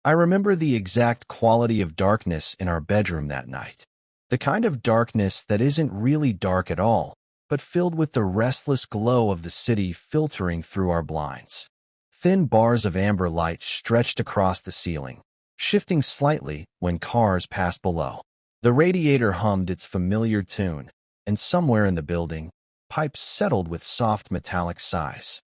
I remember the exact quality of darkness in our bedroom that night. The kind of darkness that isn't really dark at all, but filled with the restless glow of the city filtering through our blinds. Thin bars of amber light stretched across the ceiling, shifting slightly when cars passed below. The radiator hummed its familiar tune, and somewhere in the building, pipes settled with soft metallic sighs.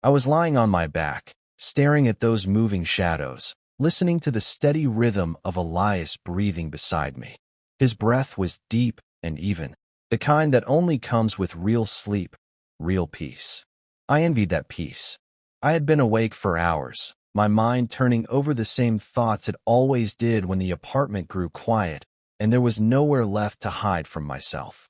I was lying on my back, staring at those moving shadows, listening to the steady rhythm of Elias breathing beside me. His breath was deep and even, the kind that only comes with real sleep, real peace. I envied that peace. I had been awake for hours, my mind turning over the same thoughts it always did when the apartment grew quiet, and there was nowhere left to hide from myself.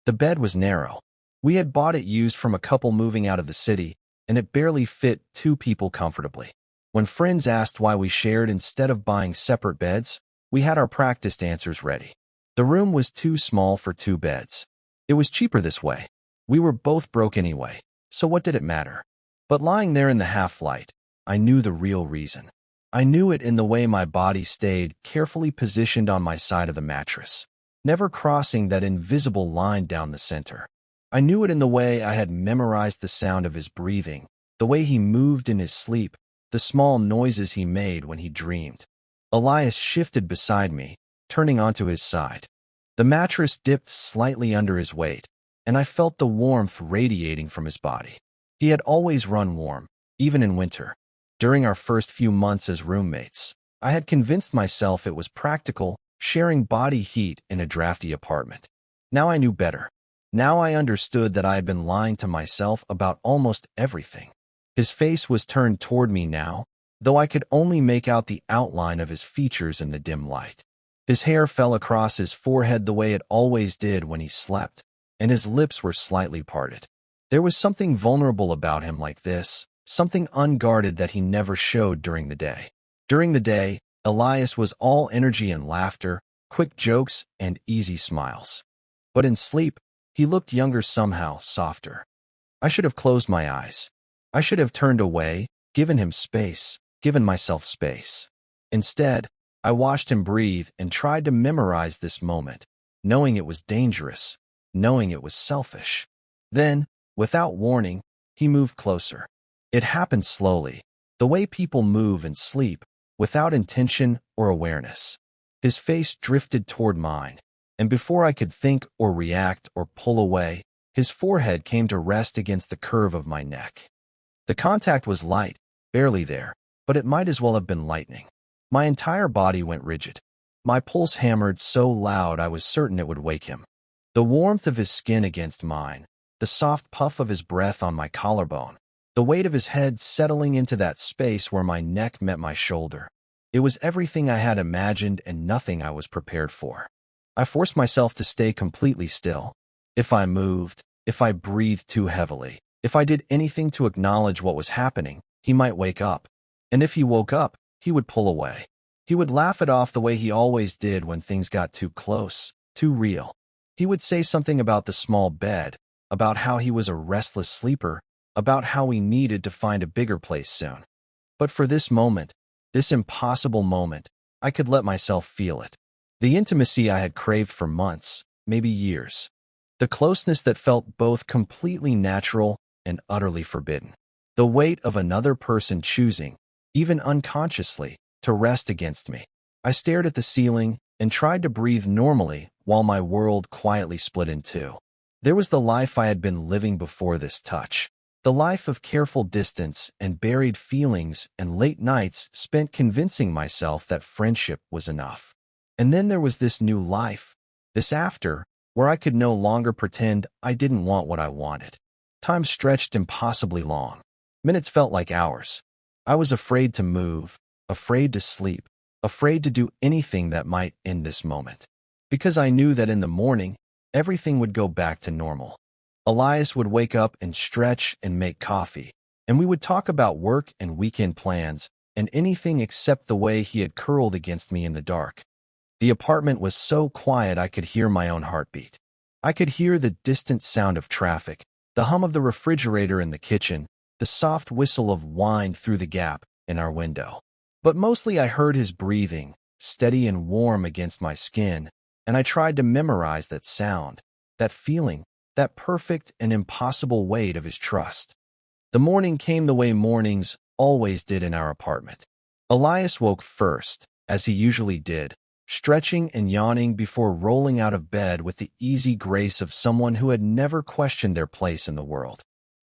The bed was narrow. We had bought it used from a couple moving out of the city, and it barely fit two people comfortably. When friends asked why we shared instead of buying separate beds, we had our practiced answers ready. The room was too small for two beds. It was cheaper this way. We were both broke anyway, so what did it matter? But lying there in the half-light, I knew the real reason. I knew it in the way my body stayed carefully positioned on my side of the mattress, never crossing that invisible line down the center. I knew it in the way I had memorized the sound of his breathing, the way he moved in his sleep, the small noises he made when he dreamed. Elias shifted beside me, turning onto his side. The mattress dipped slightly under his weight, and I felt the warmth radiating from his body. He had always run warm, even in winter. During our first few months as roommates, I had convinced myself it was practical, sharing body heat in a drafty apartment. Now I knew better. Now I understood that I had been lying to myself about almost everything. His face was turned toward me now, though I could only make out the outline of his features in the dim light. His hair fell across his forehead the way it always did when he slept, and his lips were slightly parted. There was something vulnerable about him like this, something unguarded that he never showed during the day. During the day, Elias was all energy and laughter, quick jokes, and easy smiles. But in sleep, he looked younger somehow, softer. I should have closed my eyes. I should have turned away, given him space, given myself space. Instead, I watched him breathe and tried to memorize this moment, knowing it was dangerous, knowing it was selfish. Then, without warning, he moved closer. It happened slowly, the way people move and sleep, without intention or awareness. His face drifted toward mine, and before I could think or react or pull away, his forehead came to rest against the curve of my neck. The contact was light, barely there, but it might as well have been lightning. My entire body went rigid. My pulse hammered so loud I was certain it would wake him. The warmth of his skin against mine, the soft puff of his breath on my collarbone, the weight of his head settling into that space where my neck met my shoulder. It was everything I had imagined and nothing I was prepared for. I forced myself to stay completely still. If I moved, if I breathed too heavily, if I did anything to acknowledge what was happening, he might wake up. And if he woke up, he would pull away. He would laugh it off the way he always did when things got too close, too real. He would say something about the small bed, about how he was a restless sleeper, about how we needed to find a bigger place soon. But for this moment, this impossible moment, I could let myself feel it. The intimacy I had craved for months, maybe years. The closeness that felt both completely natural and utterly forbidden. The weight of another person choosing, even unconsciously, to rest against me. I stared at the ceiling and tried to breathe normally while my world quietly split in two. There was the life I had been living before this touch. The life of careful distance and buried feelings and late nights spent convincing myself that friendship was enough. And then there was this new life, this after, where I could no longer pretend I didn't want what I wanted. Time stretched impossibly long. Minutes felt like hours. I was afraid to move, afraid to sleep, afraid to do anything that might end this moment. Because I knew that in the morning, everything would go back to normal. Elias would wake up and stretch and make coffee, and we would talk about work and weekend plans and anything except the way he had curled against me in the dark. The apartment was so quiet I could hear my own heartbeat. I could hear the distant sound of traffic, the hum of the refrigerator in the kitchen, the soft whistle of wind through the gap in our window. But mostly I heard his breathing, steady and warm against my skin, and I tried to memorize that sound, that feeling, that perfect and impossible weight of his trust. The morning came the way mornings always did in our apartment. Elias woke first, as he usually did, stretching and yawning before rolling out of bed with the easy grace of someone who had never questioned their place in the world.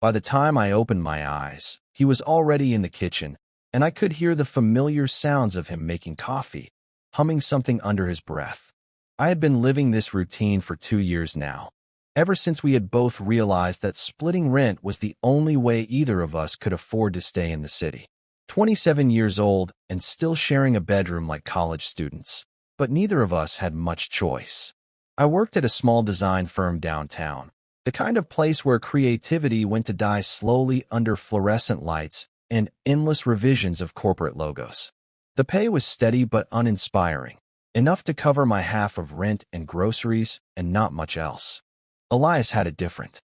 By the time I opened my eyes, he was already in the kitchen, and I could hear the familiar sounds of him making coffee, humming something under his breath. I had been living this routine for 2 years now, ever since we had both realized that splitting rent was the only way either of us could afford to stay in the city. 27 years old and still sharing a bedroom like college students, but neither of us had much choice. I worked at a small design firm downtown, the kind of place where creativity went to die slowly under fluorescent lights and endless revisions of corporate logos. The pay was steady but uninspiring, enough to cover my half of rent and groceries and not much else. Elias had it different.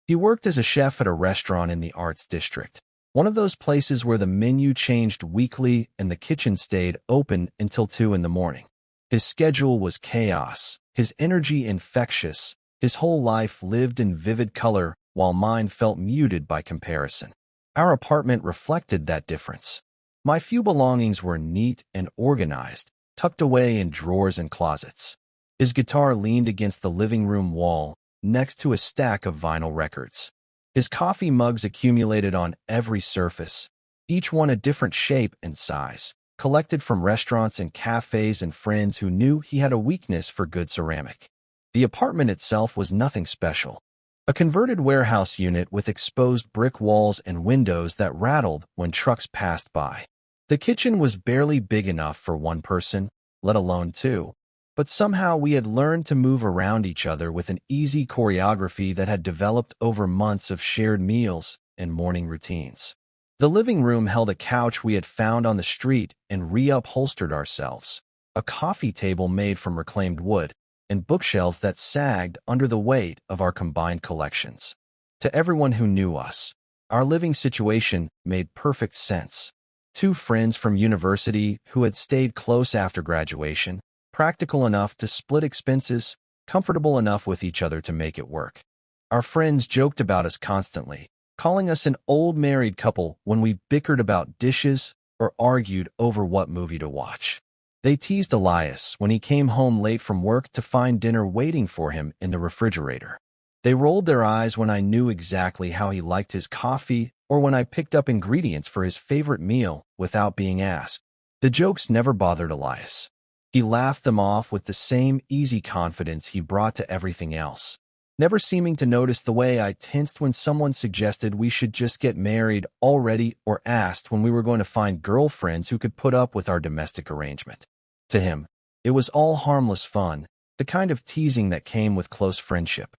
He worked as a chef at a restaurant in the Arts District, one of those places where the menu changed weekly and the kitchen stayed open until 2 in the morning. His schedule was chaos, his energy infectious, his whole life lived in vivid color while mine felt muted by comparison. Our apartment reflected that difference. My few belongings were neat and organized, tucked away in drawers and closets. His guitar leaned against the living room wall, next to a stack of vinyl records. His coffee mugs accumulated on every surface, each one a different shape and size, collected from restaurants and cafes and friends who knew he had a weakness for good ceramic. The apartment itself was nothing special. A converted warehouse unit with exposed brick walls and windows that rattled when trucks passed by. The kitchen was barely big enough for one person, let alone two, but somehow we had learned to move around each other with an easy choreography that had developed over months of shared meals and morning routines. The living room held a couch we had found on the street and reupholstered ourselves, a coffee table made from reclaimed wood, and bookshelves that sagged under the weight of our combined collections. To everyone who knew us, our living situation made perfect sense. Two friends from university who had stayed close after graduation, practical enough to split expenses, comfortable enough with each other to make it work. Our friends joked about us constantly, calling us an old married couple when we bickered about dishes or argued over what movie to watch. They teased Elias when he came home late from work to find dinner waiting for him in the refrigerator. They rolled their eyes when I knew exactly how he liked his coffee or when I picked up ingredients for his favorite meal without being asked. The jokes never bothered Elias. He laughed them off with the same easy confidence he brought to everything else, never seeming to notice the way I tensed when someone suggested we should just get married already or asked when we were going to find girlfriends who could put up with our domestic arrangement. To him, it was all harmless fun, the kind of teasing that came with close friendship.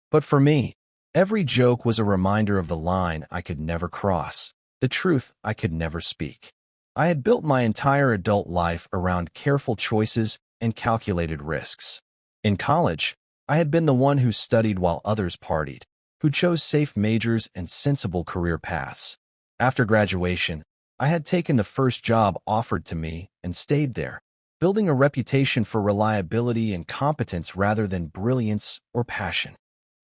But for me, every joke was a reminder of the line I could never cross, the truth I could never speak. I had built my entire adult life around careful choices and calculated risks. In college, I had been the one who studied while others partied, who chose safe majors and sensible career paths. After graduation, I had taken the first job offered to me and stayed there, building a reputation for reliability and competence rather than brilliance or passion.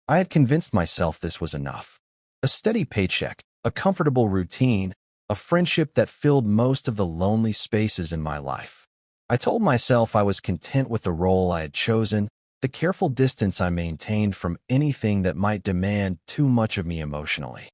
I had convinced myself this was enough. A steady paycheck, a comfortable routine, a friendship that filled most of the lonely spaces in my life. I told myself I was content with the role I had chosen, the careful distance I maintained from anything that might demand too much of me emotionally.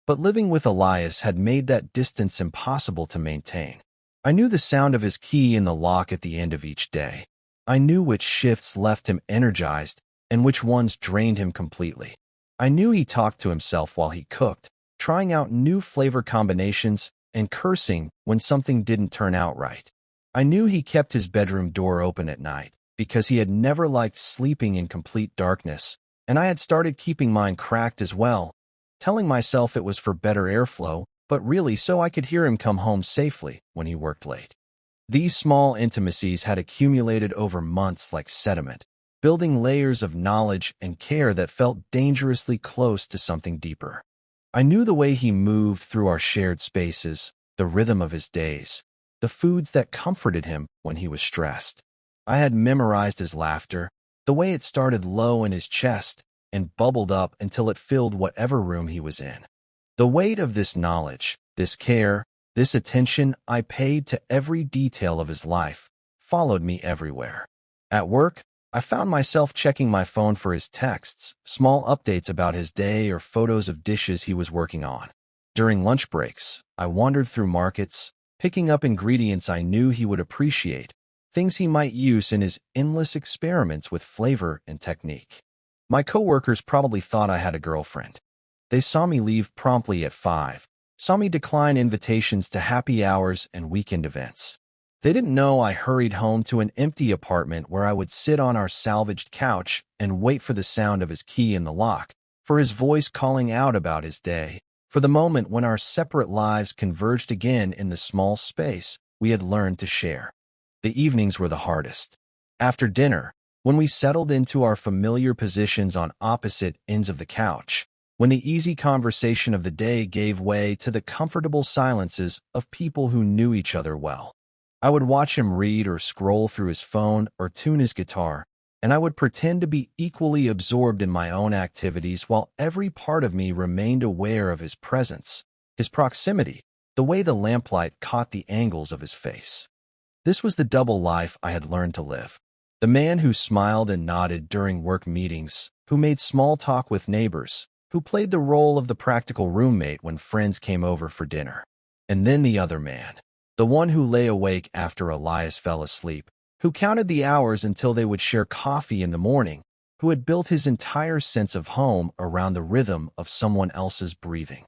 But living with Elias had made that distance impossible to maintain. I knew the sound of his key in the lock at the end of each day. I knew which shifts left him energized and which ones drained him completely. I knew he talked to himself while he cooked, trying out new flavor combinations and cursing when something didn't turn out right. I knew he kept his bedroom door open at night because he had never liked sleeping in complete darkness, and I had started keeping mine cracked as well, telling myself it was for better airflow, but really so I could hear him come home safely when he worked late. These small intimacies had accumulated over months like sediment, building layers of knowledge and care that felt dangerously close to something deeper. I knew the way he moved through our shared spaces, the rhythm of his days, the foods that comforted him when he was stressed. I had memorized his laughter, the way it started low in his chest and bubbled up until it filled whatever room he was in. The weight of this knowledge, this care, this attention I paid to every detail of his life followed me everywhere. At work, I found myself checking my phone for his texts, small updates about his day, or photos of dishes he was working on. During lunch breaks, I wandered through markets, picking up ingredients I knew he would appreciate, things he might use in his endless experiments with flavor and technique. My coworkers probably thought I had a girlfriend. They saw me leave promptly at 5, saw me decline invitations to happy hours and weekend events. They didn't know I hurried home to an empty apartment where I would sit on our salvaged couch and wait for the sound of his key in the lock, for his voice calling out about his day, for the moment when our separate lives converged again in the small space we had learned to share. The evenings were the hardest. After dinner, when we settled into our familiar positions on opposite ends of the couch, when the easy conversation of the day gave way to the comfortable silences of people who knew each other well. I would watch him read or scroll through his phone or tune his guitar, and I would pretend to be equally absorbed in my own activities while every part of me remained aware of his presence, his proximity, the way the lamplight caught the angles of his face. This was the double life I had learned to live. The man who smiled and nodded during work meetings, who made small talk with neighbors, who played the role of the practical roommate when friends came over for dinner. And then the other man, the one who lay awake after Elias fell asleep, who counted the hours until they would share coffee in the morning, who had built his entire sense of home around the rhythm of someone else's breathing.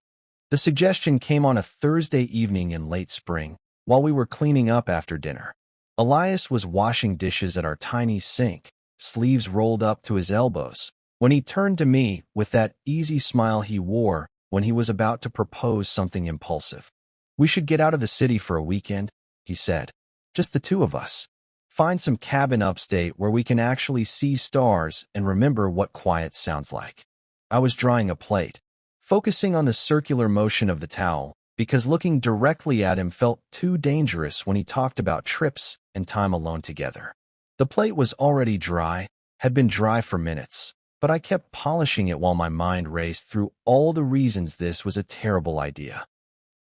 The suggestion came on a Thursday evening in late spring, while we were cleaning up after dinner. Elias was washing dishes at our tiny sink, sleeves rolled up to his elbows, when he turned to me with that easy smile he wore when he was about to propose something impulsive. "We should get out of the city for a weekend," he said. "Just the two of us. Find some cabin upstate where we can actually see stars and remember what quiet sounds like." I was drying a plate, focusing on the circular motion of the towel, because looking directly at him felt too dangerous when he talked about trips and time alone together. The plate was already dry, had been dry for minutes, but I kept polishing it while my mind raced through all the reasons this was a terrible idea.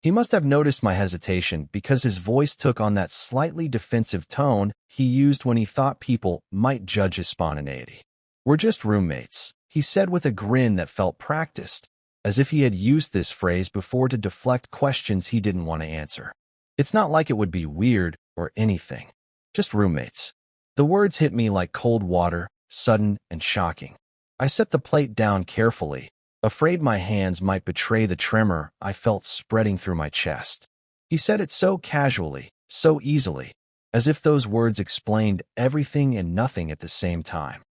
He must have noticed my hesitation because his voice took on that slightly defensive tone he used when he thought people might judge his spontaneity. "We're just roommates," he said with a grin that felt practiced, as if he had used this phrase before to deflect questions he didn't want to answer. "It's not like it would be weird or anything. Just roommates." The words hit me like cold water, sudden and shocking. I set the plate down carefully, afraid my hands might betray the tremor I felt spreading through my chest. He said it so casually, so easily, as if those words explained everything and nothing at the same time.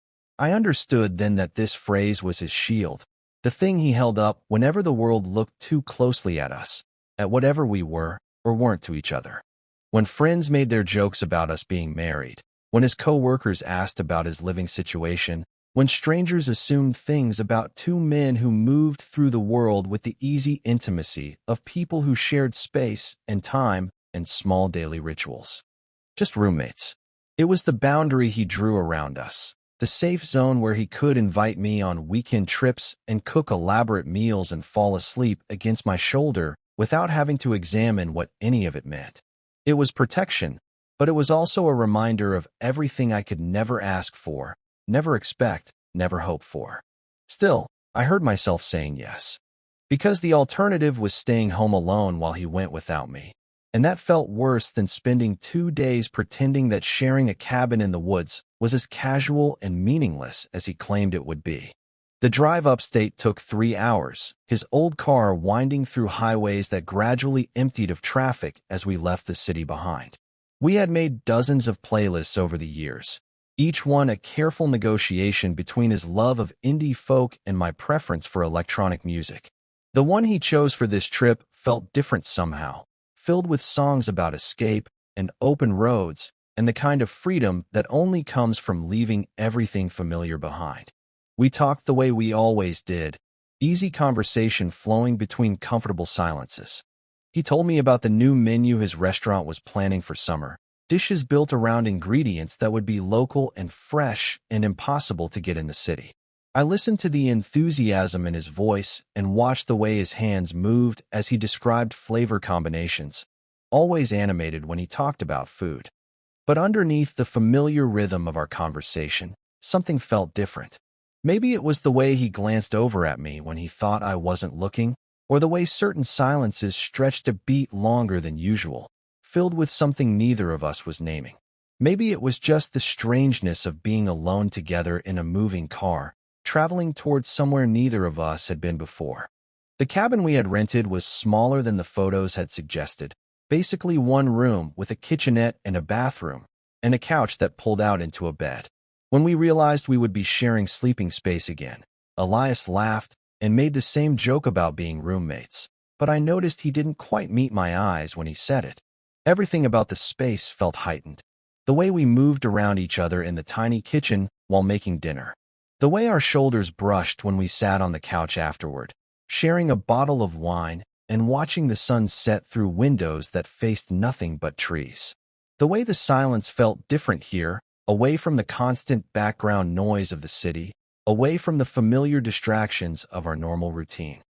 I understood then that this phrase was his shield, the thing he held up whenever the world looked too closely at us, at whatever we were or weren't to each other. When friends made their jokes about us being married, when his co-workers asked about his living situation, when strangers assumed things about two men who moved through the world with the easy intimacy of people who shared space and time and small daily rituals. Just roommates. It was the boundary he drew around us, the safe zone where he could invite me on weekend trips and cook elaborate meals and fall asleep against my shoulder without having to examine what any of it meant. It was protection, but it was also a reminder of everything I could never ask for, never expect, never hope for. Still, I heard myself saying yes. Because the alternative was staying home alone while he went without me. And that felt worse than spending 2 days pretending that sharing a cabin in the woods was as casual and meaningless as he claimed it would be. The drive upstate took 3 hours, his old car winding through highways that gradually emptied of traffic as we left the city behind. We had made dozens of playlists over the years, each one a careful negotiation between his love of indie folk and my preference for electronic music. The one he chose for this trip felt different somehow, filled with songs about escape and open roads and the kind of freedom that only comes from leaving everything familiar behind. We talked the way we always did, easy conversation flowing between comfortable silences. He told me about the new menu his restaurant was planning for summer, dishes built around ingredients that would be local and fresh and impossible to get in the city. I listened to the enthusiasm in his voice and watched the way his hands moved as he described flavor combinations, always animated when he talked about food. But underneath the familiar rhythm of our conversation, something felt different. Maybe it was the way he glanced over at me when he thought I wasn't looking, or the way certain silences stretched a beat longer than usual, filled with something neither of us was naming. Maybe it was just the strangeness of being alone together in a moving car, traveling towards somewhere neither of us had been before. The cabin we had rented was smaller than the photos had suggested, basically one room with a kitchenette and a bathroom, and a couch that pulled out into a bed. When we realized we would be sharing sleeping space again, Elias laughed and made the same joke about being roommates, but I noticed he didn't quite meet my eyes when he said it. Everything about the space felt heightened. The way we moved around each other in the tiny kitchen while making dinner. The way our shoulders brushed when we sat on the couch afterward, sharing a bottle of wine and watching the sun set through windows that faced nothing but trees. The way the silence felt different here, away from the constant background noise of the city, away from the familiar distractions of our normal routine.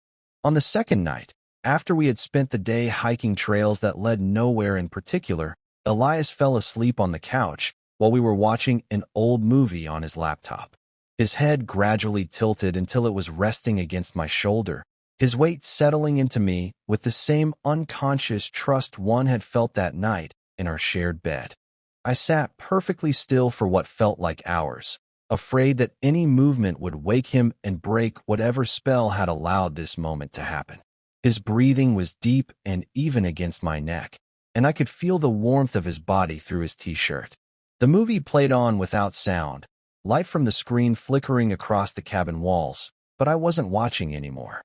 On the second night, after we had spent the day hiking trails that led nowhere in particular, Elias fell asleep on the couch while we were watching an old movie on his laptop. His head gradually tilted until it was resting against my shoulder, his weight settling into me with the same unconscious trust one had felt that night in our shared bed. I sat perfectly still for what felt like hours, afraid that any movement would wake him and break whatever spell had allowed this moment to happen. His breathing was deep and even against my neck, and I could feel the warmth of his body through his t-shirt. The movie played on without sound, light from the screen flickering across the cabin walls, but I wasn't watching anymore.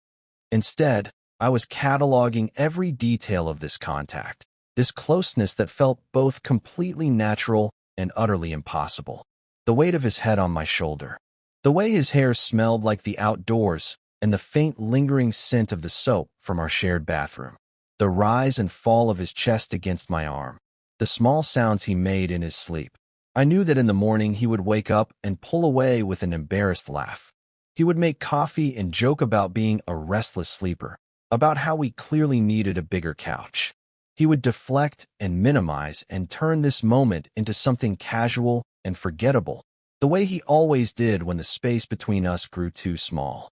Instead, I was cataloging every detail of this contact, this closeness that felt both completely natural and utterly impossible. The weight of his head on my shoulder, the way his hair smelled like the outdoors, and the faint lingering scent of the soap from our shared bathroom. The rise and fall of his chest against my arm, the small sounds he made in his sleep. I knew that in the morning he would wake up and pull away with an embarrassed laugh. He would make coffee and joke about being a restless sleeper, about how we clearly needed a bigger couch. He would deflect and minimize and turn this moment into something casual and forgettable, the way he always did when the space between us grew too small.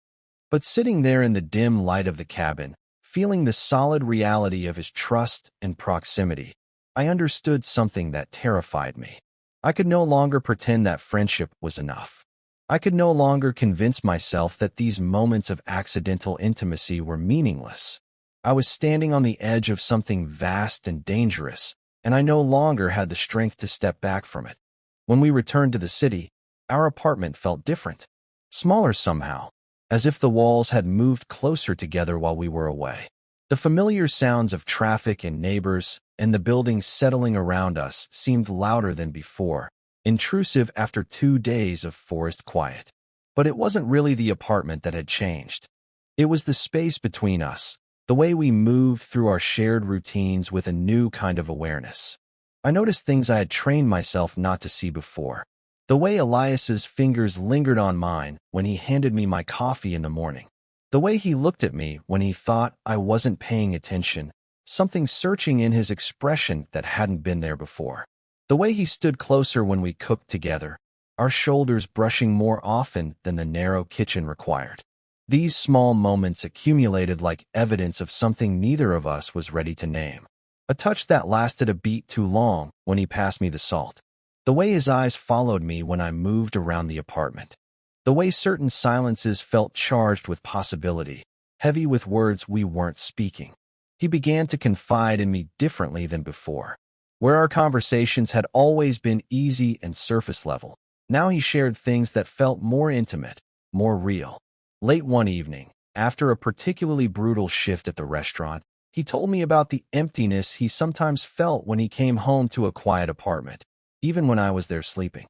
But sitting there in the dim light of the cabin, feeling the solid reality of his trust and proximity, I understood something that terrified me. I could no longer pretend that friendship was enough. I could no longer convince myself that these moments of accidental intimacy were meaningless. I was standing on the edge of something vast and dangerous, and I no longer had the strength to step back from it. When we returned to the city, our apartment felt different, smaller somehow, as if the walls had moved closer together while we were away. The familiar sounds of traffic and neighbors and the buildings settling around us seemed louder than before, intrusive after 2 days of forest quiet. But it wasn't really the apartment that had changed. It was the space between us, the way we moved through our shared routines with a new kind of awareness. I noticed things I had trained myself not to see before. The way Elias's fingers lingered on mine when he handed me my coffee in the morning. The way he looked at me when he thought I wasn't paying attention, something searching in his expression that hadn't been there before. The way he stood closer when we cooked together, our shoulders brushing more often than the narrow kitchen required. These small moments accumulated like evidence of something neither of us was ready to name. A touch that lasted a beat too long when he passed me the salt. The way his eyes followed me when I moved around the apartment. The way certain silences felt charged with possibility, heavy with words we weren't speaking. He began to confide in me differently than before. Where our conversations had always been easy and surface level, now he shared things that felt more intimate, more real. Late one evening, after a particularly brutal shift at the restaurant, he told me about the emptiness he sometimes felt when he came home to a quiet apartment, even when I was there sleeping.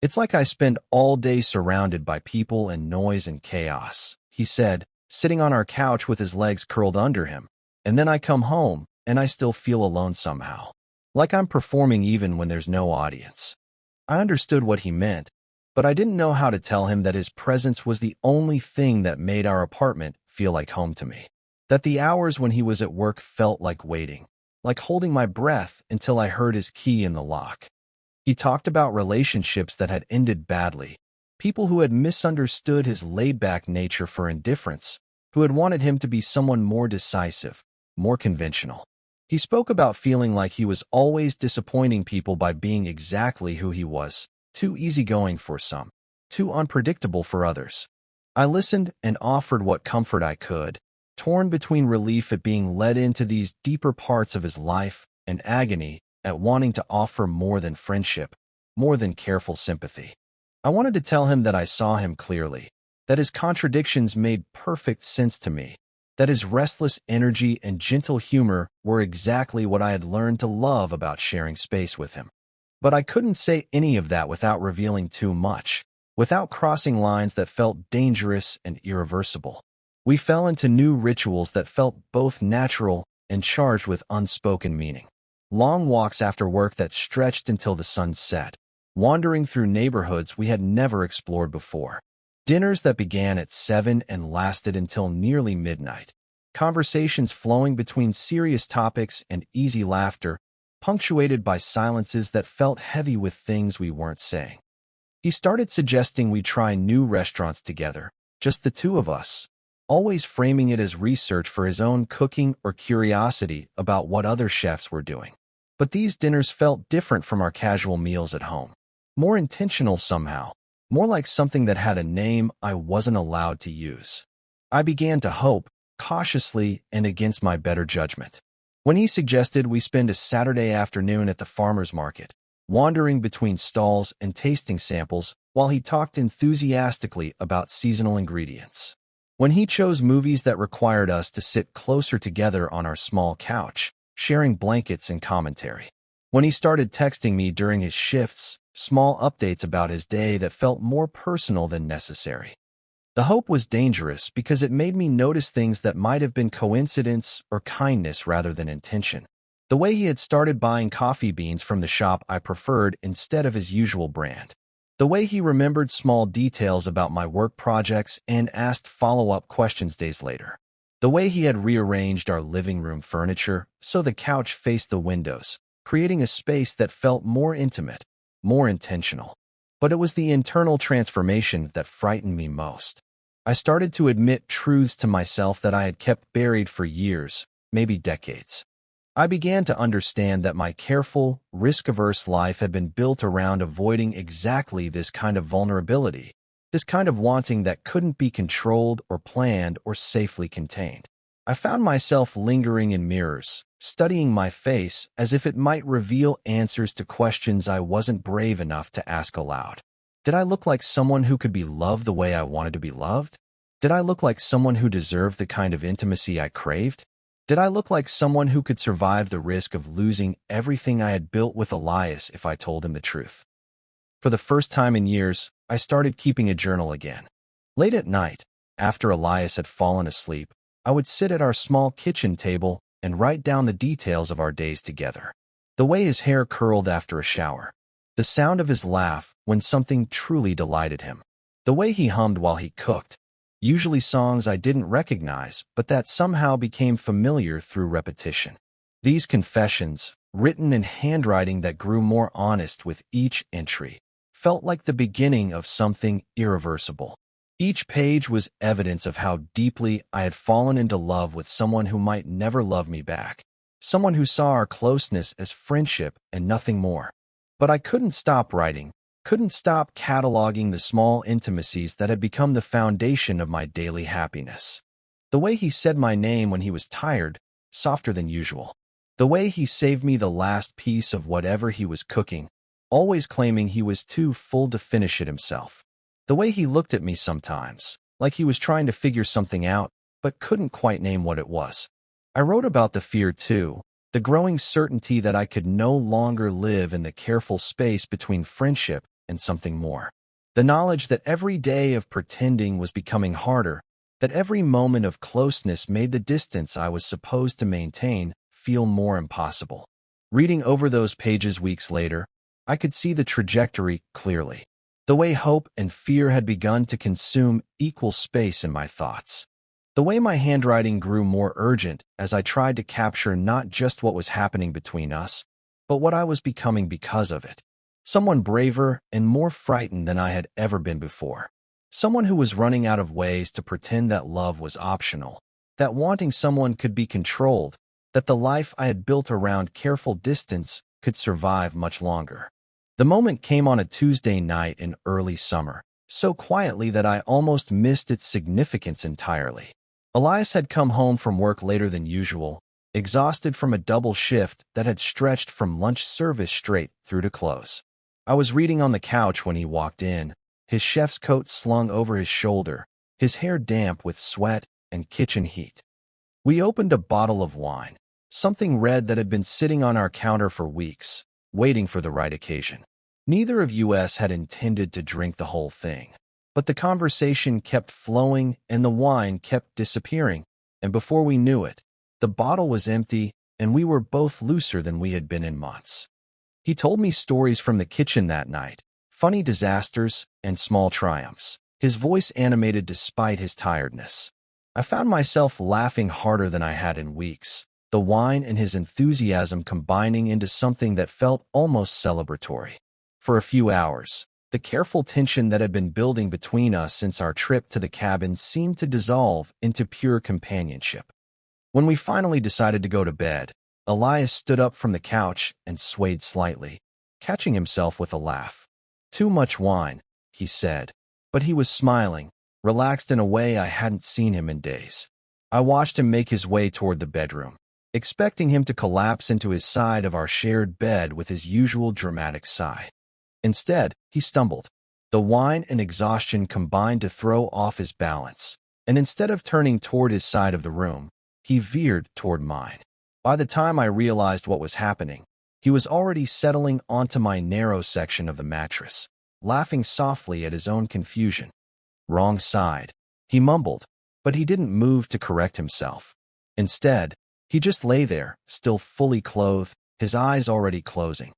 "It's like I spend all day surrounded by people and noise and chaos," he said, sitting on our couch with his legs curled under him, And then I come home, and I still feel alone somehow. Like I'm performing even when there's no audience. I understood what he meant, but I didn't know how to tell him that his presence was the only thing that made our apartment feel like home to me. That the hours when he was at work felt like waiting, like holding my breath until I heard his key in the lock. He talked about relationships that had ended badly, people who had misunderstood his laid-back nature for indifference, who had wanted him to be someone more decisive, more conventional. He spoke about feeling like he was always disappointing people by being exactly who he was, too easygoing for some, too unpredictable for others. I listened and offered what comfort I could, torn between relief at being led into these deeper parts of his life and agony at wanting to offer more than friendship, more than careful sympathy. I wanted to tell him that I saw him clearly, that his contradictions made perfect sense to me, that his restless energy and gentle humor were exactly what I had learned to love about sharing space with him. But I couldn't say any of that without revealing too much, without crossing lines that felt dangerous and irreversible. We fell into new rituals that felt both natural and charged with unspoken meaning. Long walks after work that stretched until the sun set, wandering through neighborhoods we had never explored before. Dinners that began at 7 and lasted until nearly midnight. Conversations flowing between serious topics and easy laughter, punctuated by silences that felt heavy with things we weren't saying. He started suggesting we try new restaurants together, just the two of us, always framing it as research for his own cooking or curiosity about what other chefs were doing. But these dinners felt different from our casual meals at home. More intentional somehow, more like something that had a name I wasn't allowed to use. I began to hope, cautiously and against my better judgment. When he suggested we spend a Saturday afternoon at the farmer's market, wandering between stalls and tasting samples while he talked enthusiastically about seasonal ingredients. When he chose movies that required us to sit closer together on our small couch, sharing blankets and commentary. When he started texting me during his shifts, small updates about his day that felt more personal than necessary. The hope was dangerous because it made me notice things that might have been coincidence or kindness rather than intention. The way he had started buying coffee beans from the shop I preferred instead of his usual brand. The way he remembered small details about my work projects and asked follow-up questions days later. The way he had rearranged our living room furniture so the couch faced the windows, creating a space that felt more intimate, more intentional. But it was the internal transformation that frightened me most. I started to admit truths to myself that I had kept buried for years, maybe decades. I began to understand that my careful, risk-averse life had been built around avoiding exactly this kind of vulnerability, this kind of wanting that couldn't be controlled or planned or safely contained. I found myself lingering in mirrors, studying my face as if it might reveal answers to questions I wasn't brave enough to ask aloud. Did I look like someone who could be loved the way I wanted to be loved? Did I look like someone who deserved the kind of intimacy I craved? Did I look like someone who could survive the risk of losing everything I had built with Elias if I told him the truth? For the first time in years, I started keeping a journal again. Late at night, after Elias had fallen asleep, I would sit at our small kitchen table and write down the details of our days together. The way his hair curled after a shower. The sound of his laugh when something truly delighted him. The way he hummed while he cooked. Usually songs I didn't recognize, but that somehow became familiar through repetition. These confessions, written in handwriting that grew more honest with each entry, felt like the beginning of something irreversible. Each page was evidence of how deeply I had fallen into love with someone who might never love me back, someone who saw our closeness as friendship and nothing more. But I couldn't stop writing, couldn't stop cataloging the small intimacies that had become the foundation of my daily happiness. The way he said my name when he was tired, softer than usual. The way he saved me the last piece of whatever he was cooking, always claiming he was too full to finish it himself. The way he looked at me sometimes, like he was trying to figure something out, but couldn't quite name what it was. I wrote about the fear too, the growing certainty that I could no longer live in the careful space between friendship and something more. The knowledge that every day of pretending was becoming harder, that every moment of closeness made the distance I was supposed to maintain feel more impossible. Reading over those pages weeks later, I could see the trajectory clearly. The way hope and fear had begun to consume equal space in my thoughts. The way my handwriting grew more urgent as I tried to capture not just what was happening between us, but what I was becoming because of it. Someone braver and more frightened than I had ever been before. Someone who was running out of ways to pretend that love was optional, that wanting someone could be controlled, that the life I had built around careful distance could survive much longer. The moment came on a Tuesday night in early summer, so quietly that I almost missed its significance entirely. Elias had come home from work later than usual, exhausted from a double shift that had stretched from lunch service straight through to close. I was reading on the couch when he walked in, his chef's coat slung over his shoulder, his hair damp with sweat and kitchen heat. We opened a bottle of wine, something red that had been sitting on our counter for weeks, waiting for the right occasion. Neither of us had intended to drink the whole thing, but the conversation kept flowing and the wine kept disappearing, and before we knew it, the bottle was empty and we were both looser than we had been in months. He told me stories from the kitchen that night, funny disasters and small triumphs, his voice animated despite his tiredness. I found myself laughing harder than I had in weeks, the wine and his enthusiasm combining into something that felt almost celebratory. For a few hours, the careful tension that had been building between us since our trip to the cabin seemed to dissolve into pure companionship. When we finally decided to go to bed, Elias stood up from the couch and swayed slightly, catching himself with a laugh. "Too much wine," he said, but he was smiling, relaxed in a way I hadn't seen him in days. I watched him make his way toward the bedroom, expecting him to collapse into his side of our shared bed with his usual dramatic sigh. Instead, he stumbled. The wine and exhaustion combined to throw off his balance, and instead of turning toward his side of the room, he veered toward mine. By the time I realized what was happening, he was already settling onto my narrow section of the mattress, laughing softly at his own confusion. "Wrong side," he mumbled, but he didn't move to correct himself. Instead, he just lay there, still fully clothed, his eyes already closing.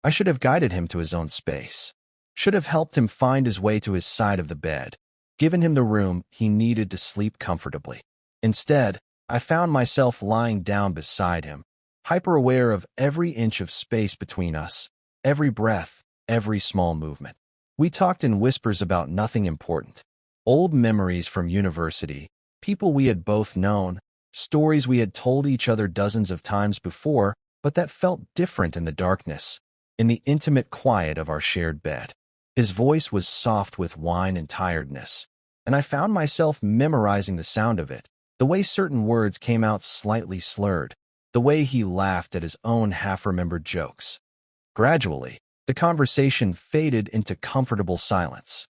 I should have guided him to his own space, should have helped him find his way to his side of the bed, given him the room he needed to sleep comfortably. Instead, I found myself lying down beside him, hyper-aware of every inch of space between us, every breath, every small movement. We talked in whispers about nothing important. Old memories from university, people we had both known, stories we had told each other dozens of times before, but that felt different in the darkness, in the intimate quiet of our shared bed. His voice was soft with wine and tiredness, and I found myself memorizing the sound of it, the way certain words came out slightly slurred, the way he laughed at his own half-remembered jokes. Gradually, the conversation faded into comfortable silence.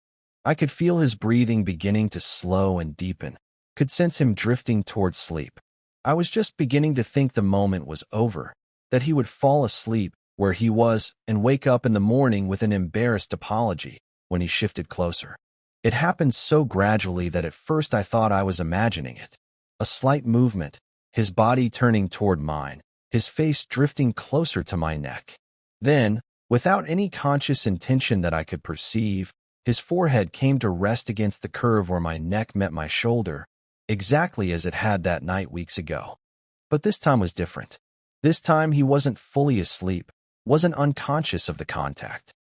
I could feel his breathing beginning to slow and deepen, could sense him drifting toward sleep. I was just beginning to think the moment was over, that he would fall asleep where he was and wake up in the morning with an embarrassed apology when he shifted closer. It happened so gradually that at first I thought I was imagining it. A slight movement, his body turning toward mine, his face drifting closer to my neck. Then, without any conscious intention that I could perceive, his forehead came to rest against the curve where my neck met my shoulder, exactly as it had that night weeks ago. But this time was different. This time he wasn't fully asleep, wasn't unconscious of the contact.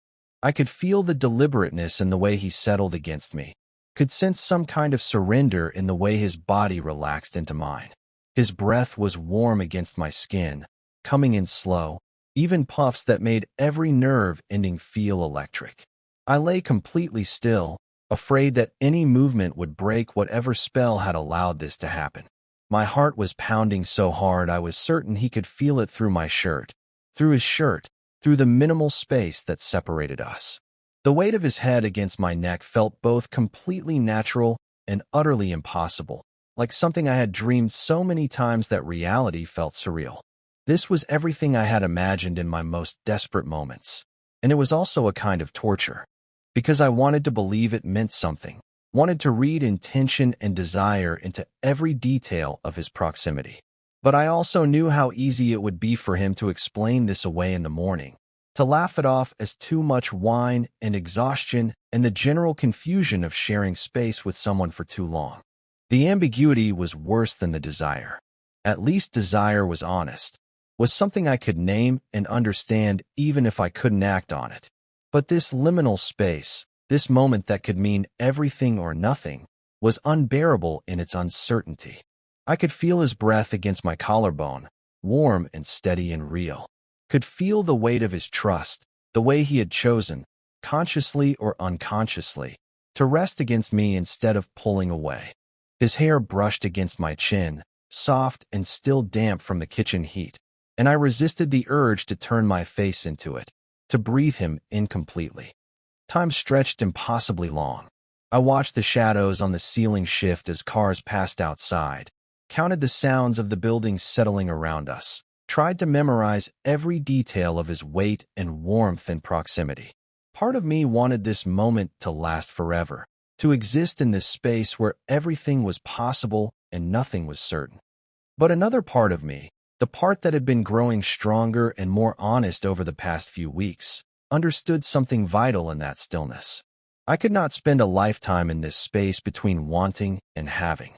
I could feel the deliberateness in the way he settled against me, could sense some kind of surrender in the way his body relaxed into mine. His breath was warm against my skin, coming in slow, even puffs that made every nerve ending feel electric. I lay completely still, afraid that any movement would break whatever spell had allowed this to happen. My heart was pounding so hard I was certain he could feel it through my shirt, through his shirt, through the minimal space that separated us. The weight of his head against my neck felt both completely natural and utterly impossible, like something I had dreamed so many times that reality felt surreal. This was everything I had imagined in my most desperate moments, and it was also a kind of torture, because I wanted to believe it meant something, wanted to read intention and desire into every detail of his proximity. But I also knew how easy it would be for him to explain this away in the morning, to laugh it off as too much wine and exhaustion and the general confusion of sharing space with someone for too long. The ambiguity was worse than the desire. At least desire was honest, was something I could name and understand even if I couldn't act on it. But this liminal space, this moment that could mean everything or nothing, was unbearable in its uncertainty. I could feel his breath against my collarbone, warm and steady and real. Could feel the weight of his trust, the way he had chosen, consciously or unconsciously, to rest against me instead of pulling away. His hair brushed against my chin, soft and still damp from the kitchen heat, and I resisted the urge to turn my face into it, to breathe him in completely. Time stretched impossibly long. I watched the shadows on the ceiling shift as cars passed outside, counted the sounds of the buildings settling around us, tried to memorize every detail of his weight and warmth and proximity. Part of me wanted this moment to last forever, to exist in this space where everything was possible and nothing was certain. But another part of me, the part that had been growing stronger and more honest over the past few weeks, understood something vital in that stillness. I could not spend a lifetime in this space between wanting and having.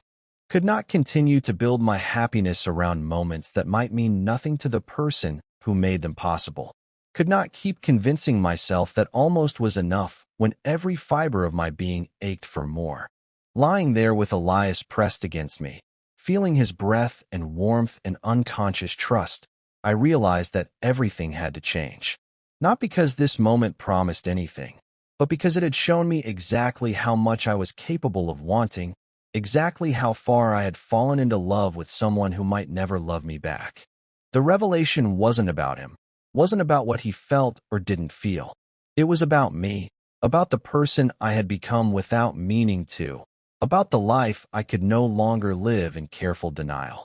Could not continue to build my happiness around moments that might mean nothing to the person who made them possible. Could not keep convincing myself that almost was enough when every fiber of my being ached for more. Lying there with Elias pressed against me, feeling his breath and warmth and unconscious trust, I realized that everything had to change. Not because this moment promised anything, but because it had shown me exactly how much I was capable of wanting, exactly how far I had fallen into love with someone who might never love me back. The revelation wasn't about him, wasn't about what he felt or didn't feel. It was about me, about the person I had become without meaning to, about the life I could no longer live in careful denial.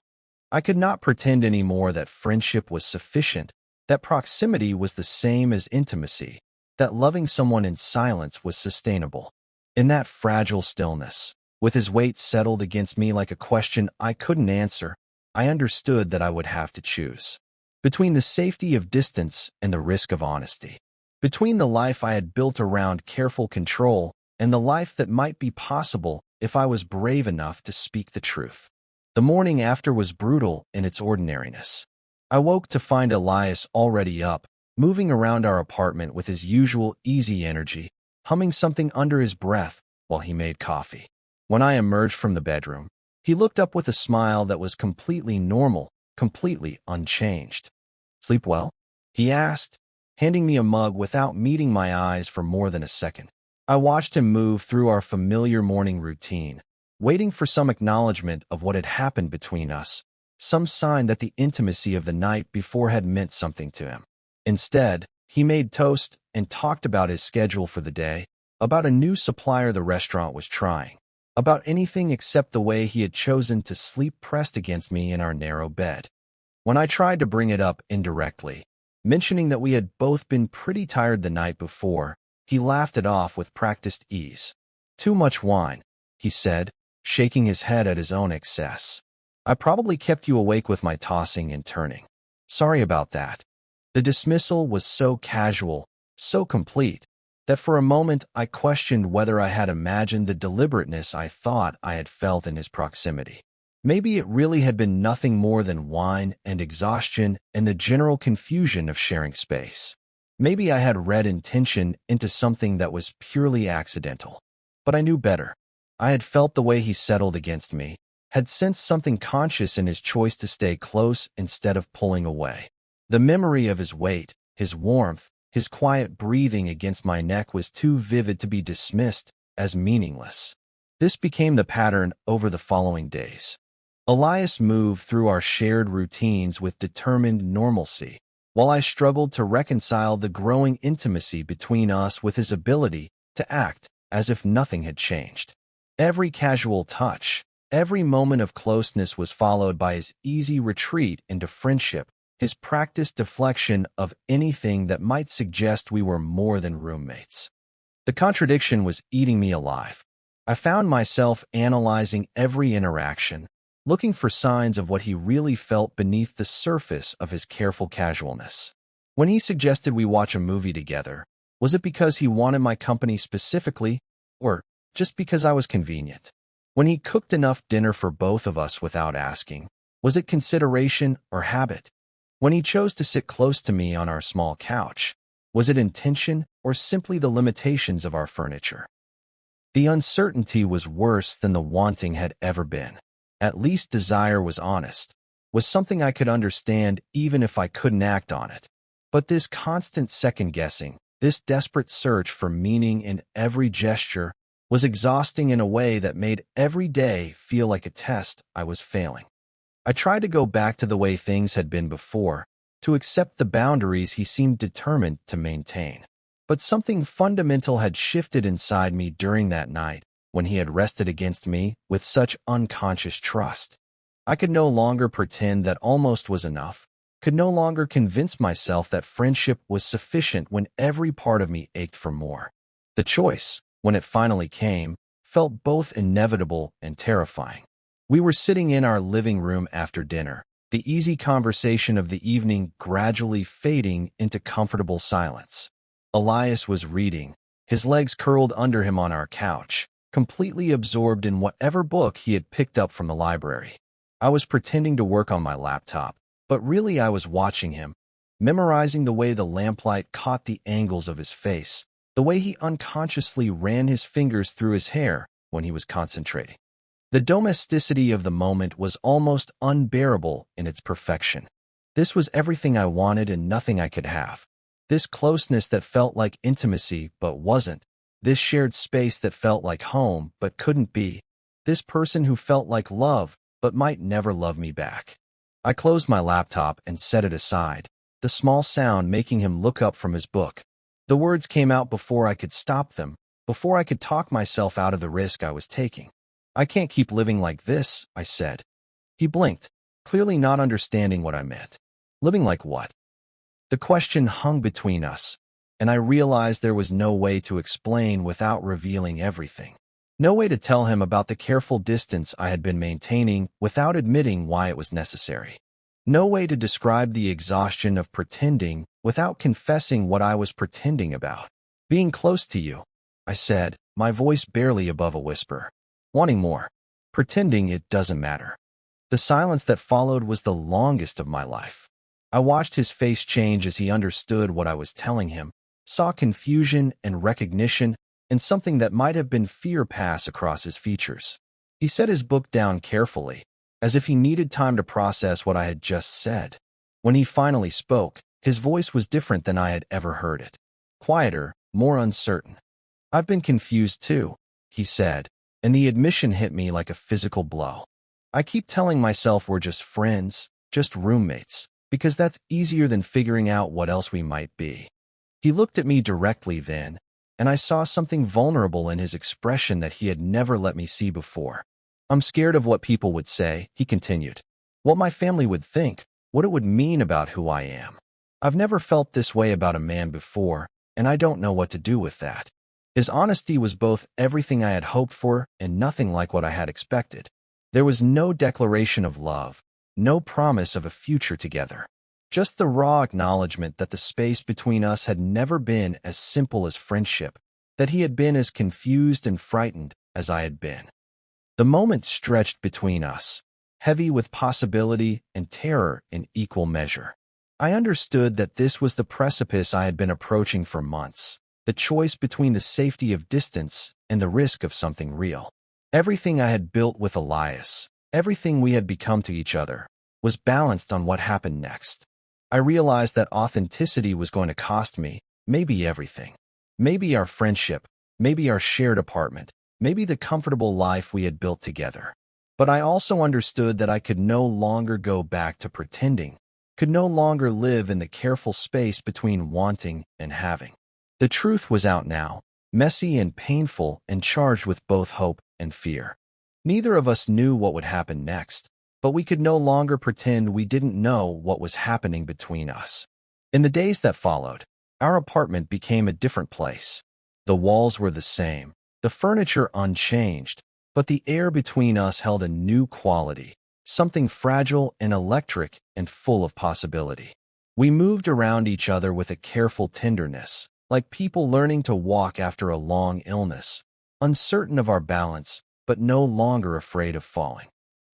I could not pretend anymore that friendship was sufficient, that proximity was the same as intimacy, that loving someone in silence was sustainable. In that fragile stillness, with his weight settled against me like a question I couldn't answer, I understood that I would have to choose. Between the safety of distance and the risk of honesty. Between the life I had built around careful control and the life that might be possible if I was brave enough to speak the truth. The morning after was brutal in its ordinariness. I woke to find Elias already up, moving around our apartment with his usual easy energy, humming something under his breath while he made coffee. When I emerged from the bedroom, he looked up with a smile that was completely normal, completely unchanged. "Sleep well?" he asked, handing me a mug without meeting my eyes for more than a second. I watched him move through our familiar morning routine, waiting for some acknowledgement of what had happened between us, some sign that the intimacy of the night before had meant something to him. Instead, he made toast and talked about his schedule for the day, about a new supplier the restaurant was trying, about anything except the way he had chosen to sleep pressed against me in our narrow bed. When I tried to bring it up indirectly, mentioning that we had both been pretty tired the night before, he laughed it off with practiced ease. "Too much wine," he said, shaking his head at his own excess. "I probably kept you awake with my tossing and turning. Sorry about that." The dismissal was so casual, so complete, that for a moment I questioned whether I had imagined the deliberateness I thought I had felt in his proximity. Maybe it really had been nothing more than wine and exhaustion and the general confusion of sharing space. Maybe I had read intention into something that was purely accidental. But I knew better. I had felt the way he settled against me, had sensed something conscious in his choice to stay close instead of pulling away. The memory of his weight, his warmth, his quiet breathing against my neck was too vivid to be dismissed as meaningless. This became the pattern over the following days. Elias moved through our shared routines with determined normalcy, while I struggled to reconcile the growing intimacy between us with his ability to act as if nothing had changed. Every casual touch, every moment of closeness was followed by his easy retreat into friendship, his practiced deflection of anything that might suggest we were more than roommates. The contradiction was eating me alive. I found myself analyzing every interaction, looking for signs of what he really felt beneath the surface of his careful casualness. When he suggested we watch a movie together, was it because he wanted my company specifically, or just because I was convenient? When he cooked enough dinner for both of us without asking, was it consideration or habit? When he chose to sit close to me on our small couch, was it intention or simply the limitations of our furniture? The uncertainty was worse than the wanting had ever been. At least desire was honest, was something I could understand even if I couldn't act on it. But this constant second-guessing, this desperate search for meaning in every gesture, was exhausting in a way that made every day feel like a test I was failing. I tried to go back to the way things had been before, to accept the boundaries he seemed determined to maintain. But something fundamental had shifted inside me during that night, when he had rested against me with such unconscious trust. I could no longer pretend that almost was enough, could no longer convince myself that friendship was sufficient when every part of me ached for more. The choice, when it finally came, felt both inevitable and terrifying. We were sitting in our living room after dinner, the easy conversation of the evening gradually fading into comfortable silence. Elias was reading, his legs curled under him on our couch, completely absorbed in whatever book he had picked up from the library. I was pretending to work on my laptop, but really I was watching him, memorizing the way the lamplight caught the angles of his face, the way he unconsciously ran his fingers through his hair when he was concentrating. The domesticity of the moment was almost unbearable in its perfection. This was everything I wanted and nothing I could have. This closeness that felt like intimacy but wasn't. This shared space that felt like home but couldn't be. This person who felt like love but might never love me back. I closed my laptop and set it aside, the small sound making him look up from his book. The words came out before I could stop them, before I could talk myself out of the risk I was taking. "I can't keep living like this," I said. He blinked, clearly not understanding what I meant. Living like what? The question hung between us, and I realized there was no way to explain without revealing everything. No way to tell him about the careful distance I had been maintaining without admitting why it was necessary. No way to describe the exhaustion of pretending without confessing what I was pretending about. "Being close to you," I said, my voice barely above a whisper. "Wanting more. Pretending it doesn't matter." The silence that followed was the longest of my life. I watched his face change as he understood what I was telling him, saw confusion and recognition, and something that might have been fear pass across his features. He set his book down carefully, as if he needed time to process what I had just said. When he finally spoke, his voice was different than I had ever heard it. Quieter, more uncertain. "I've been confused too," he said, and the admission hit me like a physical blow. "I keep telling myself we're just friends, just roommates, because that's easier than figuring out what else we might be." He looked at me directly then, and I saw something vulnerable in his expression that he had never let me see before. "I'm scared of what people would say," he continued. "What my family would think, what it would mean about who I am. I've never felt this way about a man before, and I don't know what to do with that." His honesty was both everything I had hoped for and nothing like what I had expected. There was no declaration of love, no promise of a future together. Just the raw acknowledgement that the space between us had never been as simple as friendship, that he had been as confused and frightened as I had been. The moment stretched between us, heavy with possibility and terror in equal measure. I understood that this was the precipice I had been approaching for months, the choice between the safety of distance and the risk of something real. Everything I had built with Elias, everything we had become to each other, was balanced on what happened next. I realized that authenticity was going to cost me, maybe everything. Maybe our friendship, maybe our shared apartment, maybe the comfortable life we had built together. But I also understood that I could no longer go back to pretending, could no longer live in the careful space between wanting and having. The truth was out now, messy and painful and charged with both hope and fear. Neither of us knew what would happen next, but we could no longer pretend we didn't know what was happening between us. In the days that followed, our apartment became a different place. The walls were the same, The furniture unchanged, but the air between us held a new quality, something fragile and electric and full of possibility. We moved around each other with a careful tenderness, like people learning to walk after a long illness, uncertain of our balance, but no longer afraid of falling.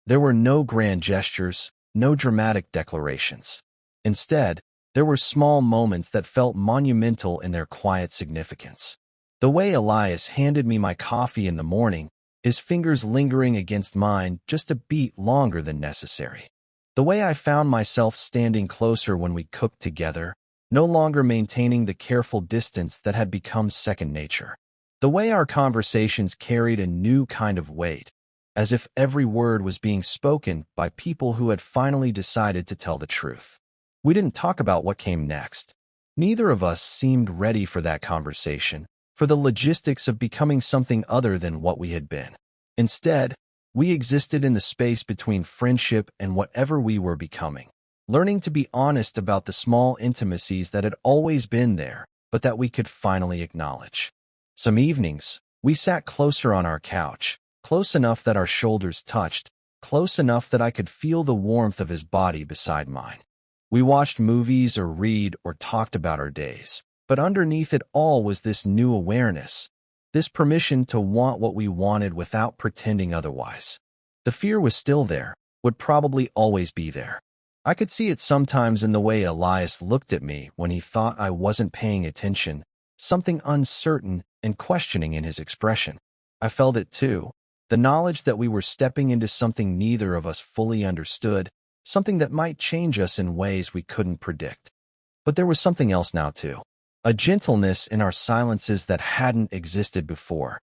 There were no grand gestures, no dramatic declarations. Instead, there were small moments that felt monumental in their quiet significance. The way Elias handed me my coffee in the morning, his fingers lingering against mine just a beat longer than necessary. The way I found myself standing closer when we cooked together, no longer maintaining the careful distance that had become second nature. The way our conversations carried a new kind of weight, as if every word was being spoken by people who had finally decided to tell the truth. We didn't talk about what came next. Neither of us seemed ready for that conversation, for the logistics of becoming something other than what we had been. Instead, we existed in the space between friendship and whatever we were becoming, learning to be honest about the small intimacies that had always been there, but that we could finally acknowledge. Some evenings, we sat closer on our couch, close enough that our shoulders touched, close enough that I could feel the warmth of his body beside mine. We watched movies or read or talked about our days, but underneath it all was this new awareness, this permission to want what we wanted without pretending otherwise. The fear was still there, would probably always be there. I could see it sometimes in the way Elias looked at me when he thought I wasn't paying attention, something uncertain and questioning in his expression. I felt it too, the knowledge that we were stepping into something neither of us fully understood, something that might change us in ways we couldn't predict. But there was something else now too. A gentleness in our silences that hadn't existed before.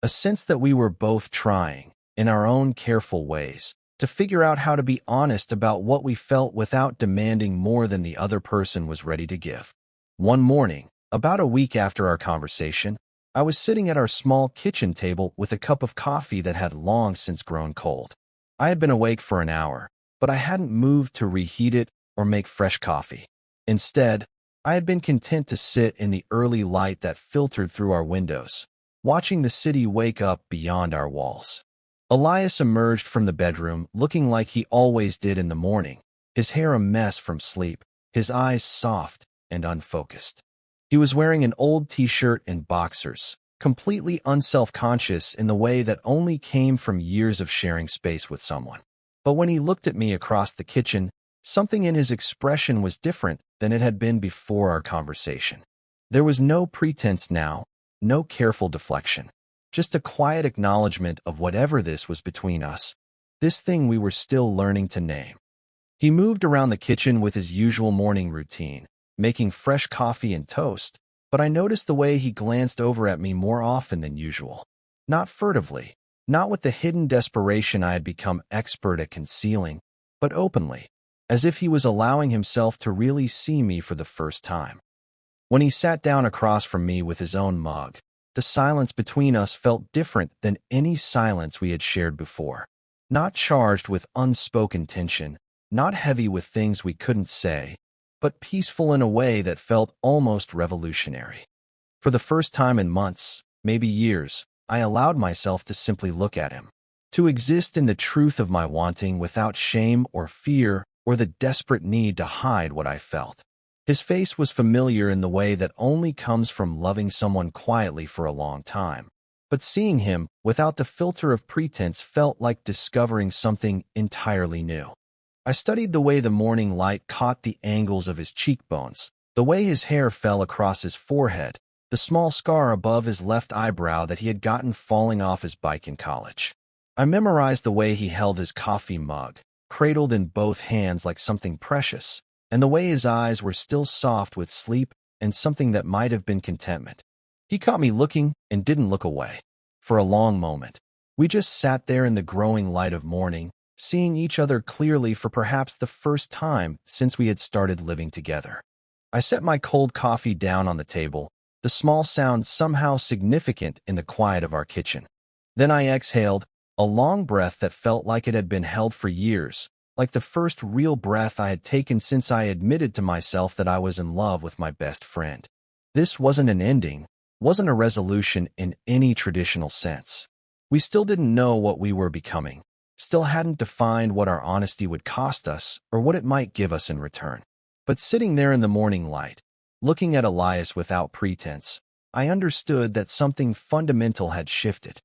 A sense that we were both trying, in our own careful ways, to figure out how to be honest about what we felt without demanding more than the other person was ready to give. One morning, about a week after our conversation, I was sitting at our small kitchen table with a cup of coffee that had long since grown cold. I had been awake for an hour, but I hadn't moved to reheat it or make fresh coffee. Instead, I had been content to sit in the early light that filtered through our windows, watching the city wake up beyond our walls. Elias emerged from the bedroom looking like he always did in the morning, his hair a mess from sleep, his eyes soft and unfocused. He was wearing an old t-shirt and boxers, completely unself-conscious in the way that only came from years of sharing space with someone. But when he looked at me across the kitchen, something in his expression was different than it had been before our conversation. There was no pretense now, no careful deflection, just a quiet acknowledgement of whatever this was between us, this thing we were still learning to name. He moved around the kitchen with his usual morning routine, making fresh coffee and toast, but I noticed the way he glanced over at me more often than usual. Not furtively, not with the hidden desperation I had become expert at concealing, but openly, as if he was allowing himself to really see me for the first time. When he sat down across from me with his own mug, the silence between us felt different than any silence we had shared before. Not charged with unspoken tension, not heavy with things we couldn't say, but peaceful in a way that felt almost revolutionary. For the first time in months, maybe years, I allowed myself to simply look at him, to exist in the truth of my wanting without shame or fear or the desperate need to hide what I felt. His face was familiar in the way that only comes from loving someone quietly for a long time, but seeing him without the filter of pretense felt like discovering something entirely new. I studied the way the morning light caught the angles of his cheekbones, the way his hair fell across his forehead, the small scar above his left eyebrow that he had gotten falling off his bike in college. I memorized the way he held his coffee mug, cradled in both hands like something precious, and the way his eyes were still soft with sleep and something that might have been contentment. He caught me looking and didn't look away. For a long moment, we just sat there in the growing light of morning, seeing each other clearly for perhaps the first time since we had started living together. I set my cold coffee down on the table, the small sound somehow significant in the quiet of our kitchen. Then I exhaled, a long breath that felt like it had been held for years, like the first real breath I had taken since I admitted to myself that I was in love with my best friend. This wasn't an ending, wasn't a resolution in any traditional sense. We still didn't know what we were becoming, still hadn't defined what our honesty would cost us or what it might give us in return. But sitting there in the morning light, looking at Elias without pretense, I understood that something fundamental had shifted.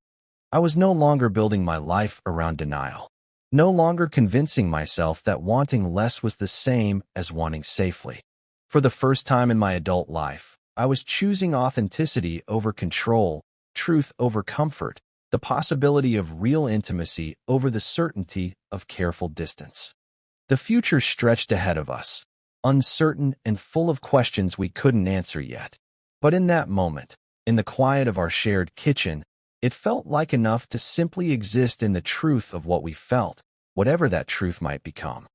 I was no longer building my life around denial, no longer convincing myself that wanting less was the same as wanting safely. For the first time in my adult life, I was choosing authenticity over control, truth over comfort, the possibility of real intimacy over the certainty of careful distance. The future stretched ahead of us, uncertain and full of questions we couldn't answer yet. But in that moment, in the quiet of our shared kitchen, it felt like enough to simply exist in the truth of what we felt, whatever that truth might become.